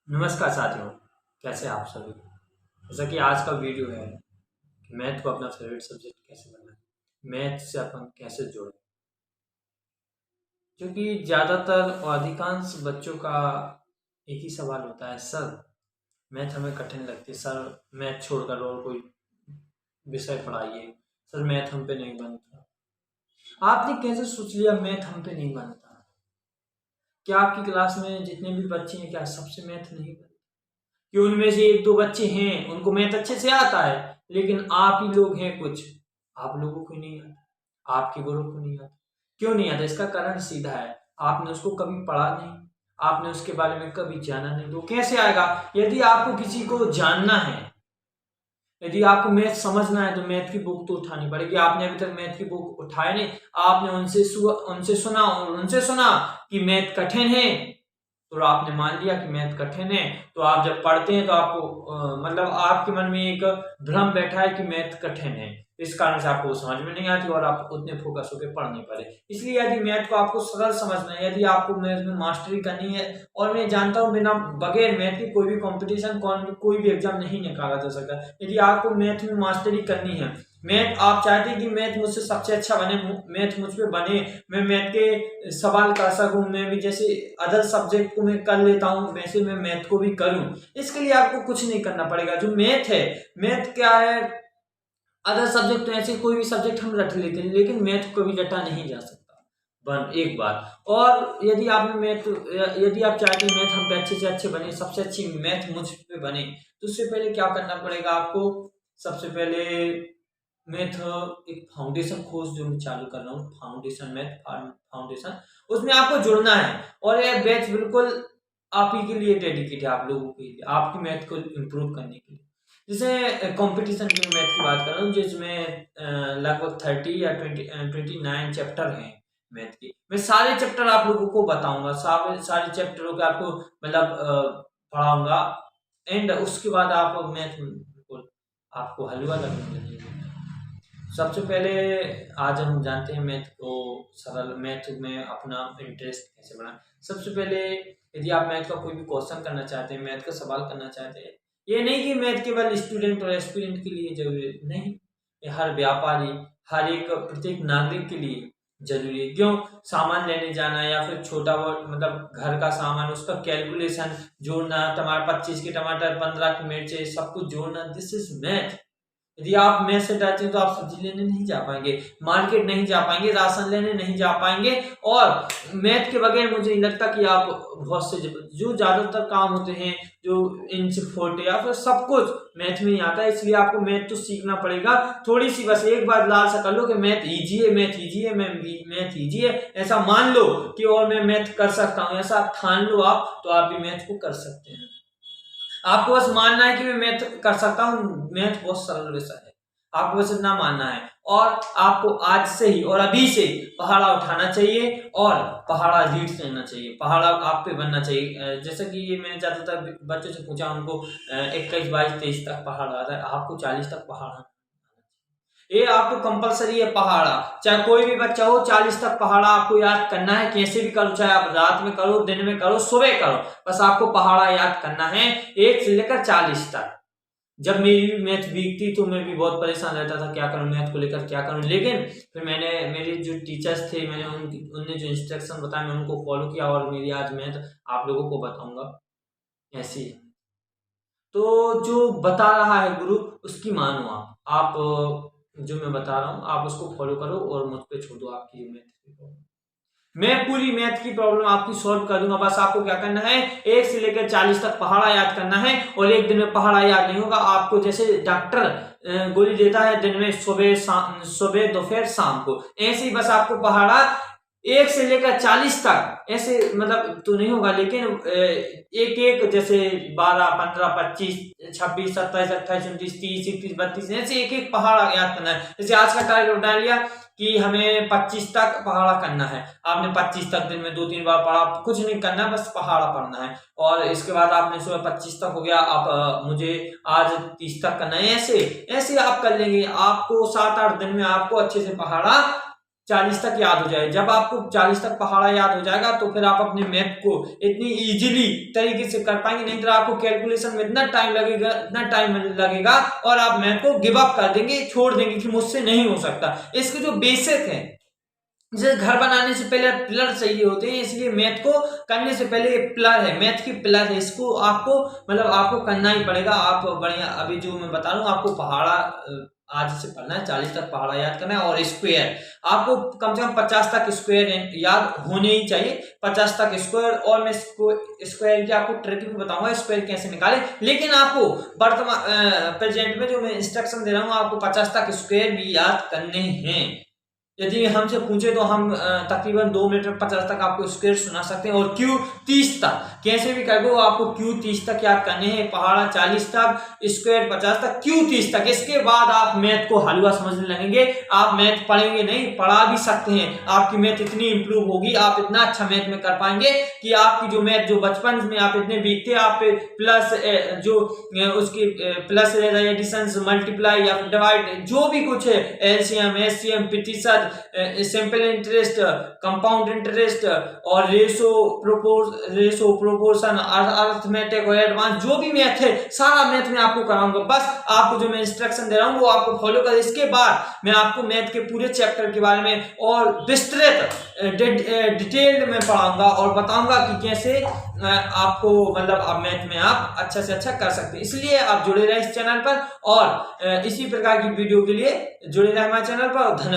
नमस्कार साथियों, कैसे हैं आप सभी। जैसा कि आज का वीडियो है कि मैथ को अपना फेवरेट सब्जेक्ट कैसे बनाएं, मैथ से अपन कैसे जोड़ें। क्योंकि ज़्यादातर और अधिकांश बच्चों का एक ही सवाल होता है, सर मैथ हमें कठिन लगती है, सर मैथ छोड़कर और कोई विषय पढ़ाइए, सर मैथ हम पे नहीं बनता। आपने कैसे सोच लिया मैथ हम पे नहीं बनता? क्या आपकी क्लास में जितने भी बच्चे हैं क्या सबसे मैथ नहीं बनता? कि उनमें से एक दो बच्चे हैं उनको मैथ अच्छे से आता है, लेकिन आप ही लोग हैं कुछ, आप लोगों को नहीं आता, आपके ग्रुप को नहीं आता। क्यों नहीं आता? इसका कारण सीधा है, आपने उसको कभी पढ़ा नहीं, आपने उसके बारे में कभी जाना नहीं। तो कैसे आएगा? यदि आपको किसी को जानना है, यदि आपको मैथ समझना है तो मैथ की बुक तो उठानी पड़ेगी। आपने अभी तक मैथ की बुक उठाए नहीं, आपने उनसे सुना कि मैथ कठिन है, तो आपने मान लिया कि मैथ कठिन है। तो आप जब पढ़ते हैं तो आपको मतलब आपके मन में एक भ्रम बैठा है कि मैथ कठिन है, इस कारण से आपको समझ में नहीं आती और आप उतने फोकस होकर पढ़ नहीं पा रहे। इसलिए यदि मैथ को आपको सरल समझना है, यदि आपको मैथ में मास्टरी करनी है, और मैं जानता हूँ बिना बगैर मैथ के कोई भी कंपटीशन कोई भी एग्जाम नहीं निकाला जा सकता। यदि आपको मैथ में मास्टरी करनी है, मैथ आप चाहते हैं कि मैथ मुझसे सबसे अच्छा बने, मैथ मुझ पे बने, मैं मैथ के सवाल कर सकूं, मैं भी जैसे अदर सब्जेक्ट को मैं कर लेता हूं वैसे मैं मैथ को भी करूं। इसके लिए आपको कुछ नहीं करना पड़ेगा। जो मैथ है, मैथ क्या है, अदर सब्जेक्ट तो ऐसे कोई भी सब्जेक्ट हम रट लेते हैं, लेकिन मैथ को भी रटा नहीं जा सकता बन एक बार। और यदि आप चाहते हैं मैथ हम पे अच्छे से अच्छे बने, सबसे अच्छी मैथ मुझ पे बने, तो उससे पहले क्या करना पड़ेगा आपको? सबसे पहले मैथ एक फाउंडेशन कोर्स जो मैं चालू कर रहा हूँ, फाउंडेशन मैथ फाउंडेशन, उसमें आपको जुड़ना है। और यह बैच बिल्कुल आप ही के लिए डेडिकेट है, आप लोगों के लिए, आपकी मैथ को इम्प्रूव करने के लिए। जैसे कंपटीशन की मैथ की बात कर रहा हूँ, जिसमें लगभग 30 या 29 चैप्टर हैं मैथ के। मैं सारे चैप्टर आप लोगों को बताऊंगा, सारे चैप्टरों के आपको मतलब पढ़ाऊंगा, एंड उसके बाद आप मैथ आपको हलवा लगने लगेगा। सबसे पहले आज हम जानते हैं मैथ को सरल, मैथ में अपना इंटरेस्ट कैसे बढ़ाएं। सबसे पहले यदि आप मैथ का कोई भी क्वेश्चन करना चाहते हैं, मैथ का सवाल करना चाहते हैं, ये नहीं कि मैथ केवल स्टूडेंट और एस्पिरेंट के लिए जरूरी नहीं, ये हर व्यापारी, हर एक प्रत्येक नागरिक के लिए जरूरी है। क्यों? सामान लेने जाना या फिर छोटा बहुत मतलब घर का सामान, उसका कैलकुलेशन जोड़ना, टमाटर 25 के टमाटर 15 की मिर्च, सब कुछ जोड़ना, दिस इज मैथ। यदि आप मैथ से डरते हैं तो आप सब्जी लेने नहीं जा पाएंगे, मार्केट नहीं जा पाएंगे, राशन लेने नहीं जा पाएंगे। और मैथ के बगैर मुझे नहीं लगता कि आप बहुत से जो ज्यादातर काम होते हैं, जो इंच फुट या फिर सब कुछ मैथ में ही आता है। इसलिए आपको मैथ तो सीखना पड़ेगा। थोड़ी सी बस एक बार लालसा कर लो कि मैथ इजी है, मैथ इजी है, मैथ इजी है, ऐसा मान लो कि और मैं मैथ कर सकता हूँ, ऐसा ठान लो आप, तो आप भी मैथ को कर सकते हैं। आपको बस मानना है कि मैं मैथ कर सकता हूँ, मैथ बहुत सरल विषय है, आपको बस इतना मानना है। और आपको आज से ही और अभी से पहाड़ा उठाना चाहिए और पहाड़ा लीड लेना चाहिए, पहाड़ा आप पे बनना चाहिए। जैसे कि ये मैंने ज्यादातर बच्चों से पूछा, उनको 21 22 23 तक पहाड़ आता है, आपको 40 तक पहाड़ा, ये आपको कंपलसरी है पहाड़ा। चाहे कोई भी बच्चा हो, 40 तक पहाड़ा आपको याद करना है, कैसे भी करो, चाहे आप रात में करो, दिन में करो, सुबह करो, बस आपको पहाड़ा याद करना है 1 से लेकर 40 तक। जब मेरी मैथ वीक थी तो मैं भी बहुत परेशान रहता था, क्या करूं मैथ को लेकर, क्या करूं। लेकिन फिर मैंने, मेरे जो टीचर्स थे, मैंने उनने जो इंस्ट्रक्शन बताया, मैं उनको फॉलो किया और मेरी आज मैथ आप लोगों को बताऊंगा ऐसी है। तो जो बता रहा है गुरु, उसकी मानो आप जो मैं बता रहा हूँ आप उसको फॉलो करो और मुझ पे छोड़ दो आपकी मैथ की प्रॉब्लम। मैं पूरी मैथ की प्रॉब्लम आपकी सॉल्व कर दूंगा। बस आपको क्या करना है, 1 से लेकर 40 तक पहाड़ा याद करना है। और एक दिन में पहाड़ा याद नहीं होगा आपको, जैसे डॉक्टर गोली देता है दिन में, सुबह दोपहर शाम को, ऐसे ही बस आपको पहाड़ा 1 से लेकर 40 तक, ऐसे मतलब तो नहीं होगा, लेकिन एक एक जैसे 12 15 25 26 27 28 29 30 31 32 ऐसे एक एक पहाड़ा याद करना है। जैसे आज का टारगेट उठा लिया कि हमें 25 तक पहाड़ा करना है, आपने 25 तक दिन में 2-3 बार पढ़ा, कुछ नहीं करना, बस पहाड़ा पढ़ना है। और इसके बाद आपने सुबह 25 तक हो गया, आप मुझे आज 30 तक करना है, ऐसे ऐसे आप कर लेंगे। आपको 7-8 दिन में आपको अच्छे से पहाड़ा 40 तक याद हो जाए। जब आपको 40 तक पहाड़ा याद हो जाएगा तो फिर आप अपने मैथ को इतनी इजीली तरीके से कर पाएंगे। नहीं तो आपको कैलकुलेशन में इतना टाइम लगेगा और आप मैथ को गिव अप कर देंगे, छोड़ देंगे कि मुझसे नहीं हो सकता। इसके जो बेसिक है, जैसे घर बनाने से पहले पिलर चाहिए होते हैं, इसलिए मैथ को करने से पहले एक पिलर है, मैथ की पिलर है, इसको आपको करना ही पड़ेगा। आप बढ़िया, अभी जो मैं बता रहा हूँ आपको पहाड़ा आज से पढ़ना है, 40 तक पहाड़ा याद करना है। और स्क्वायर आपको कम से कम 50 तक स्क्वायर याद होने ही चाहिए, 50 तक स्क्वायर। और मैं स्क्वायर की आपको ट्रिक भी बताऊंगा, स्क्वायर कैसे निकाले। लेकिन आपको वर्तमान प्रेजेंट में जो मैं इंस्ट्रक्शन दे रहा हूँ, आपको 50 तक स्क्वायर भी याद करने हैं। यदि हमसे पूछे तो हम तकरीबन 2 मिनट में 50 तक आपको स्क्वायर सुना सकते हैं। और क्यू 30 तक कैसे भी कर दो, आपको क्यू 30 तक याद करने हैं, पहाड़ा 40 तक, स्क्वायर 50 तक, क्यू 30 तक। इसके बाद आप मैथ को हलवा समझने लगेंगे। आप मैथ पढ़ेंगे नहीं, पढ़ा भी सकते हैं, आपकी मैथ इतनी इंप्रूव होगी, आप इतना अच्छा मैथ में कर पाएंगे कि आपकी जो मैथ जो बचपन में आप इतने वीक थे, आप प्लस जो उसकी प्लस एडिशन, मल्टीप्लाई या डिवाइड जो भी कुछ है, एलसीएम, एचसीएम, प्रतिशत, सिंपल इंटरेस्ट, कंपाउंड इंटरेस्ट और रेशो प्रोपोर्शन, अर्थमेटिक और एडवांस, जो भी मैथ है सारा मैथ में आपको कराऊंगा। बस आपको जो मैं इंस्ट्रक्शन दे रहा हूं वो आपको फॉलो कर। इसके बाद मैं आपको मैथ के पूरे चैप्टर के बारे में और विस्तृत डिटेल्ड में पढ़ाऊंगा और बताऊंगा कि कैसे आपको अब मैथ में आप अच्छा से अच्छा कर सकते हैं। इसलिए आप जुड़े रहे इस चैनल पर और इसी प्रकार की वीडियो के लिए जुड़े रहे हमारे चैनल पर। धन्यवाद।